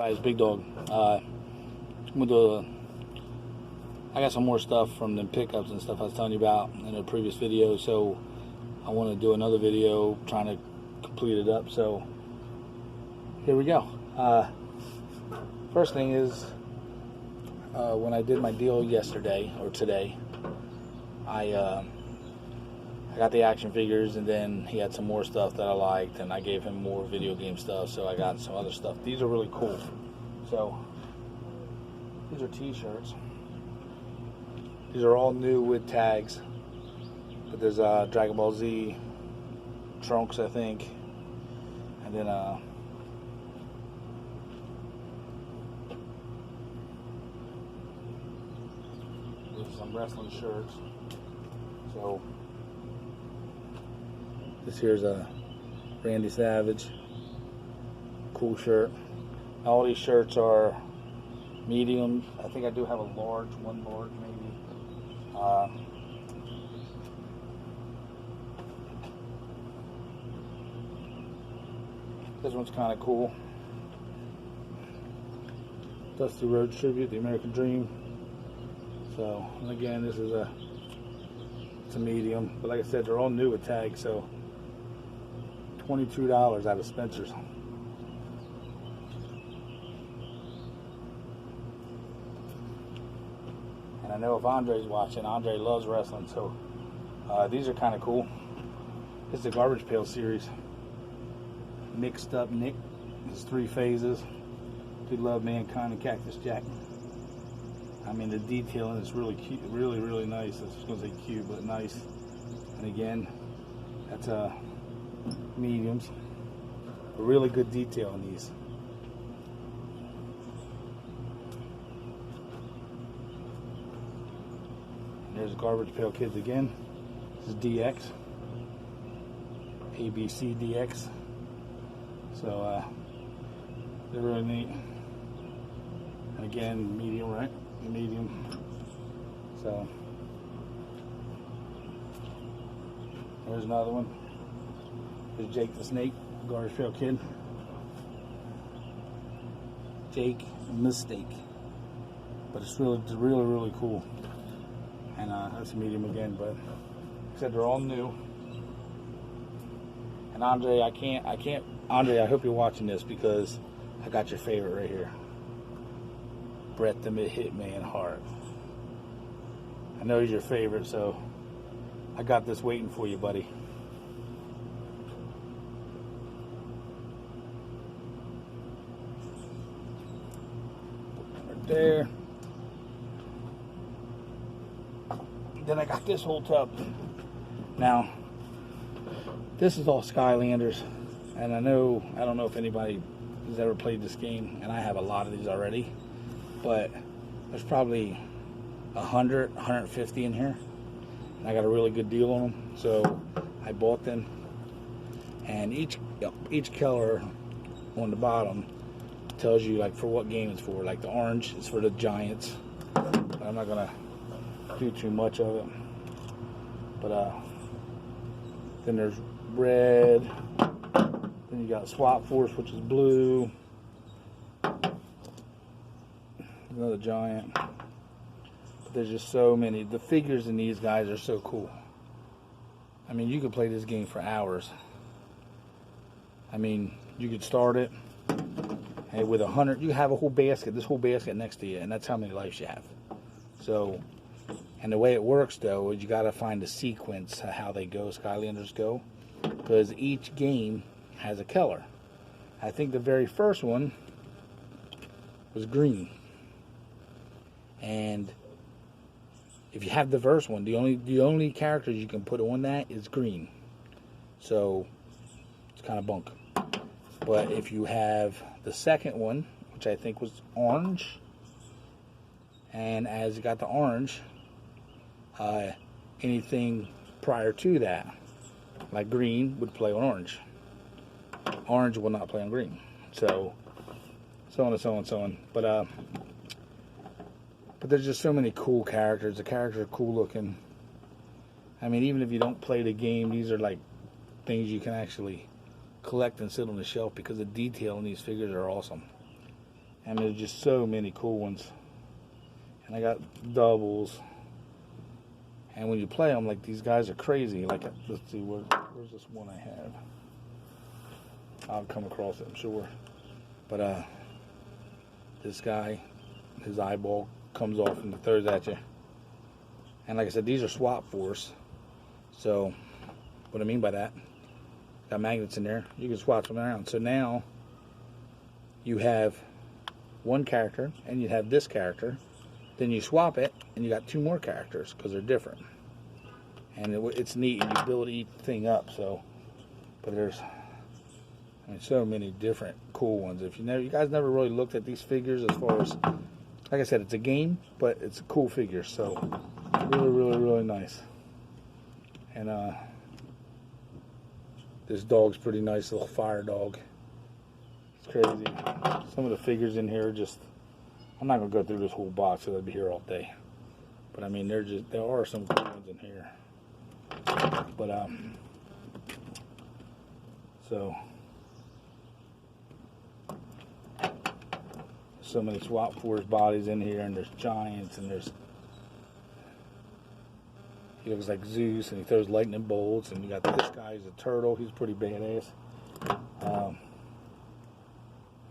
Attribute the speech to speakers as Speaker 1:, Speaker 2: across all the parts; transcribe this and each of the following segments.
Speaker 1: Guys, Big Dog. I got some more stuff from the pickups and stuff I was telling you about in a previous video, so I want to do another video trying to complete it up. So here we go. First thing is, when I did my deal yesterday or today, I got the action figures, and then he had some more stuff that I liked, and I gave him more video game stuff, so I got some other stuff. These are really cool. So these are t-shirts. These are all new with tags, but there's Dragon Ball Z Trunks, I think, and then there's some wrestling shirts. So this here's a Randy Savage, cool shirt. All these shirts are medium. I think I do have a large, one large maybe. This one's kind of cool. Dusty Rhodes Tribute, The American Dream. So, and again, this is it's a medium, but like I said, they're all new with tags, so $22 out of Spencer's. And I know if Andre's watching, Andre loves wrestling, so these are kind of cool. This is the Garbage Pail series. Mixed Up Nick. There's 3 phases. Big Love, Mankind, and Cactus Jack. I mean, the detailing is really cute, really nice. I was going to say cute, but nice. And again, that's mediums. A really good detail on these. And there's Garbage Pail Kids again. This is DX. ABC DX. So they're really neat. And again, medium, right? Medium. So there's another one. There's Jake the Snake, Garbage Pail Kid. Jake Mistake. But it's really cool. And that's a medium again, but like I said, they're all new. And Andre, Andre, I hope you're watching this, because I got your favorite right here. Bret the Hitman Hart. I know he's your favorite, so I got this waiting for you, buddy. Right there. Then I got this whole tub. Now, this is all Skylanders, and I don't know if anybody has ever played this game, and I have a lot of these already, but there's probably 100, 150 in here, and I got a really good deal on them, so I bought them. And each color on the bottom tells you like for what game it's for. Like the orange is for the Giants, but I'm not gonna do too much of it. But then there's red. Then you got Swap Force, which is blue. Another Giant. But there's just so many. The figures in these guys are so cool. I mean, you could play this game for hours. I mean, you could start it, and with 100, you have a whole basket, this whole basket next to you, and that's how many lives you have. So, and the way it works, though, is you got to find the sequence of how they go, Skylanders go, because each game has a color. I think the very first one was green. And if you have the first one, the only characters you can put on that is green. So it's kind of bunk. But if you have the second one, which I think was orange, and as you got the orange, anything prior to that, like green, would play on orange. Orange will not play on green. So on and so on and so on. But there's just so many cool characters. The characters are cool looking. I mean, even if you don't play the game, these are like things you can actually collect and sit on the shelf, because the detail in these figures are awesome. And there's just so many cool ones. And I got doubles. And when you play them, like, these guys are crazy. Like, let's see, where's this one I have? I'll come across it, I'm sure. But this guy, his eyeball comes off and throws at you. And like I said, these are swap force. So what I mean by that, got magnets in there. You can swap them around. So now you have one character and you have this character. Then you swap it and you got two more characters because they're different. And it's neat, and you build each thing up. So, but there's, I mean, so many different cool ones. If you guys never really looked at these figures, as far as, like I said, it's a game, but it's a cool figure. So really, really, really nice. And this dog's pretty nice, little fire dog. It's crazy. Some of the figures in here are just, I'm not gonna go through this whole box, so I'll be here all day. But I mean, there are some cool ones in here. But so many swap force bodies in here, and there's giants, and he looks like Zeus, and he throws lightning bolts, and you got this guy, he's a turtle, he's pretty badass. And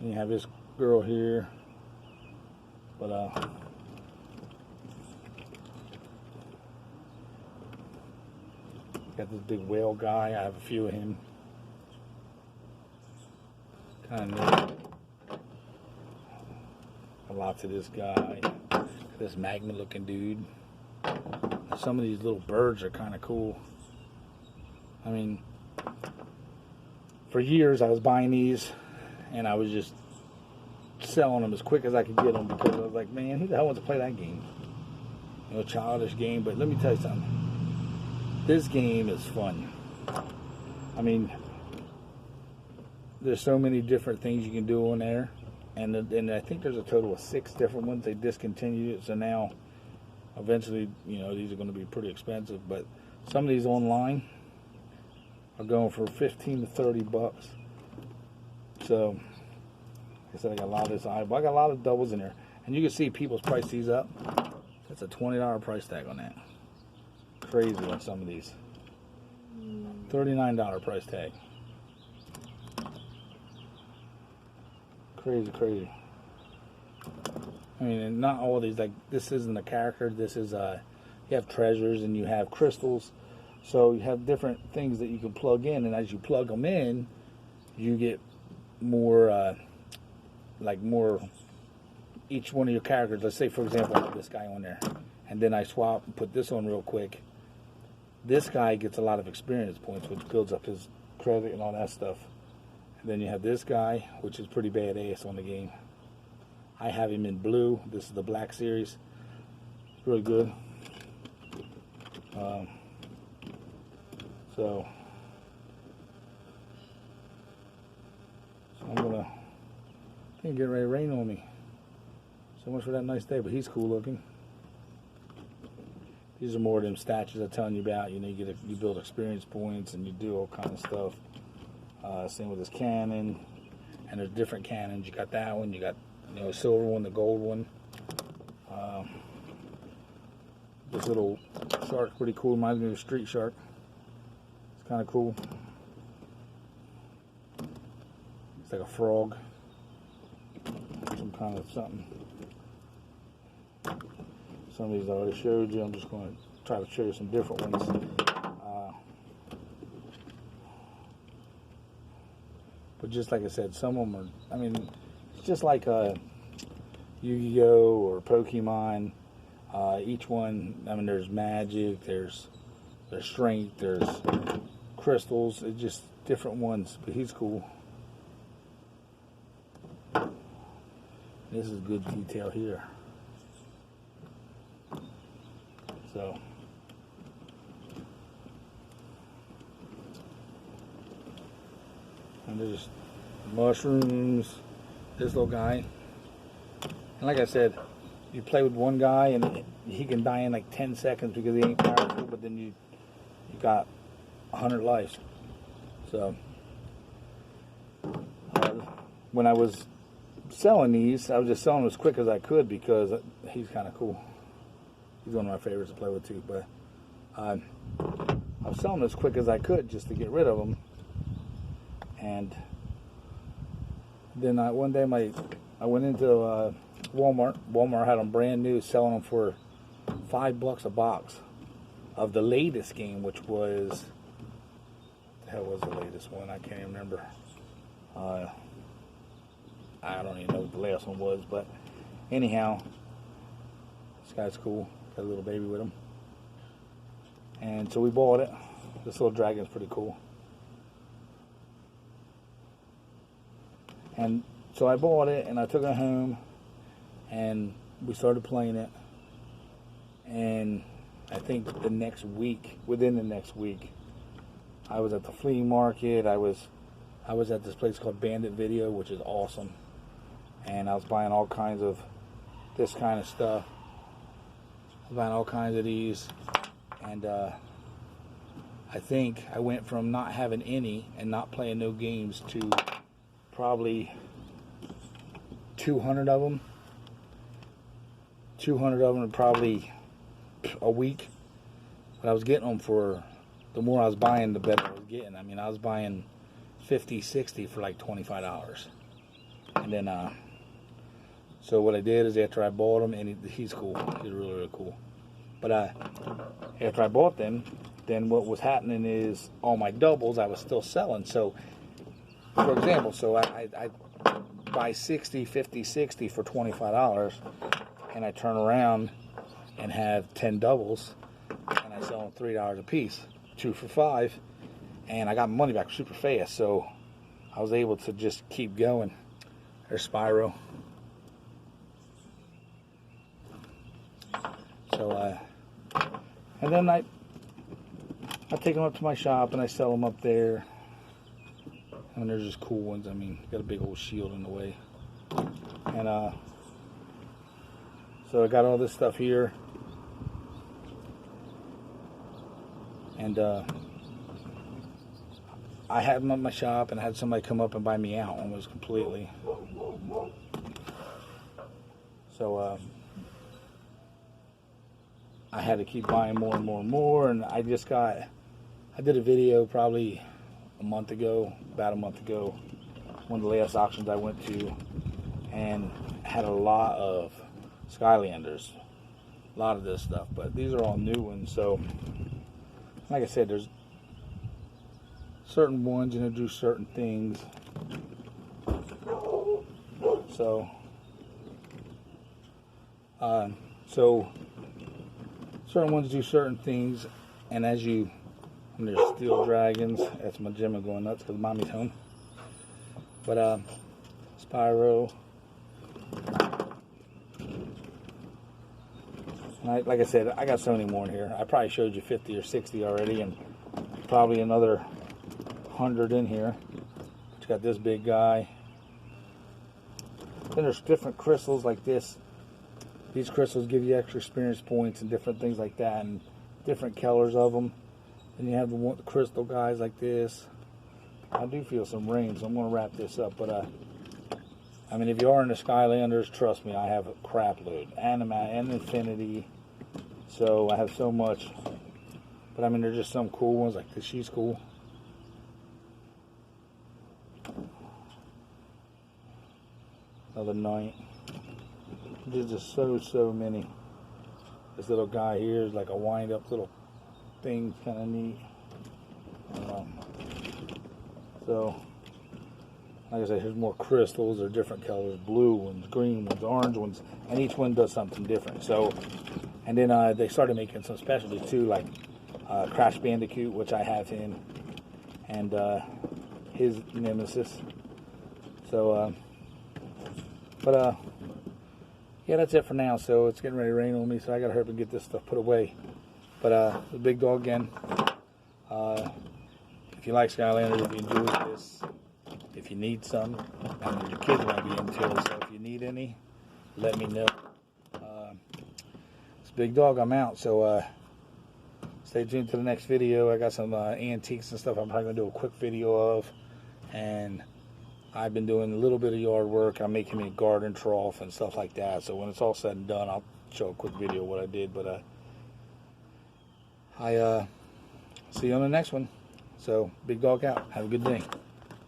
Speaker 1: you have this girl here, but got this big whale guy. I have a few of him. Kind of neat. Lots of this guy. This magnet looking dude. Some of these little birds are kind of cool. I mean, for years I was buying these and I was just selling them as quick as I could get them, because I was like, man, who the hell wants to play that game? You know, childish game. But let me tell you something. This game is fun. I mean, there's so many different things you can do on there, and I think there's a total of 6 different ones. They discontinued it, so now eventually, you know, these are going to be pretty expensive. But some of these online are going for 15 to 30 bucks. So, like I said, I got a lot of this eyeball. I got a lot of doubles in there, and you can see people's price these up. That's a $20 price tag on that. Crazy on some of these. $39 price tag. Crazy, crazy. I mean, and not all of these, like, this isn't a character. This is, you have treasures and you have crystals. So you have different things that you can plug in, and as you plug them in, you get more, each one of your characters. Let's say, for example, I have this guy on there, and then I swap and put this on real quick. This guy gets a lot of experience points, which builds up his credit and all that stuff. And then you have this guy, which is pretty badass on the game. I have him in blue. This is the black series. It's really good. So I'm gonna, I think, get ready to rain on me. So much for that nice day, but he's cool looking. These are more of them statues I'm telling you about. You know, you build experience points and you do all kind of stuff. Same with this cannon, and there's different cannons. You got that one. You got, you know, a silver one, the gold one. This little shark's pretty cool. Reminds me of a street shark. It's kind of cool. It's like a frog, some kind of something. Some of these I already showed you. I'm just going to try to show you some different ones. But just like I said, some of them are, I mean, it's just like Yu-Gi-Oh! Or Pokemon. Each one, I mean, there's magic, there's strength, there's crystals. It's just different ones, but he's cool. This is good detail here. So, and there's mushrooms, this little guy. And like I said, you play with one guy and he can die in like 10 seconds because he ain't powerful, but then you got 100 lives. So, when I was selling these. I was just selling them as quick as I could because he's kind of cool. He's one of my favorites to play with too. But I was selling them as quick as I could just to get rid of them. And then one day I went into Walmart. Walmart had them brand new, selling them for $5 a box of the latest game, which was, what the hell was the latest one? I can't even remember. I don't even know what the last one was, but anyhow, this guy's cool. Got a little baby with him. And so we bought it. This little dragon's pretty cool. And so I bought it and I took it home and we started playing it. And I think within the next week, I was at the flea market. I was at this place called Bandit Video, which is awesome. And I was buying all kinds of this kind of stuff. I was buying all kinds of these. And I think I went from not having any and not playing no games to probably 200 of them. 200 of them in probably a week. But I was getting them for, the more I was buying, the better I was getting. I mean, I was buying 50, 60 for like $25. And then, so what I did is after I bought them, and he's cool. He's really, really cool. But after I bought them, then what was happening is all my doubles I was still selling. So, for example, so I buy 60, 50, 60 for $25, and I turn around and have 10 doubles, and I sell them $3 a piece, 2 for $5, and I got my money back super fast. So I was able to just keep going. There's Spyro. So and then I take them up to my shop and I sell them up there. And there's just cool ones. I mean, got a big old shield in the way. And so I got all this stuff here. And I had them at my shop and I had somebody come up and buy me out almost completely. So I had to keep buying more and more and more, and I did a video probably about a month ago, one of the last auctions I went to, and had a lot of Skylanders, a lot of this stuff, but these are all new ones. So like I said, there's certain ones, you know, do certain things. So certain ones do certain things, and and there's Steel Dragons. That's my Gemma going nuts because mommy's home. But Spyro. And like I said, I got so many more in here. I probably showed you 50 or 60 already, and probably another 100 in here. It's got this big guy. Then there's different crystals like this. These crystals give you extra experience points and different things like that, and different colors of them. And you have the crystal guys like this. I do feel some rain, so I'm going to wrap this up. But I mean, if you are into Skylanders, trust me, I have a crap load. And Infinity. So I have so much. But I mean, there's just some cool ones like this. She's cool. Another Knight. There's just so many. This little guy here is like a wind-up little thing, kind of neat. So, like I said, here's more crystals. They're different colors: blue ones, green ones, orange ones, and each one does something different. So, and then they started making some specialties too, like Crash Bandicoot, which I have him, and his Nemesis. So, yeah, that's it for now. So it's getting ready to rain on me, so I gotta hurry up and get this stuff put away. But the big dog again. If you like Skylanders, if you enjoy this, if you need some, I mean, your kids might be into it. So if you need any, let me know. It's Big Dog. I'm out. So stay tuned to the next video. I got some antiques and stuff I'm probably gonna do a quick video of, and I've been doing a little bit of yard work. I'm making me a garden trough and stuff like that. So when it's all said and done, I'll show a quick video of what I did. But I see you on the next one. So, Big Dog out. Have a good day.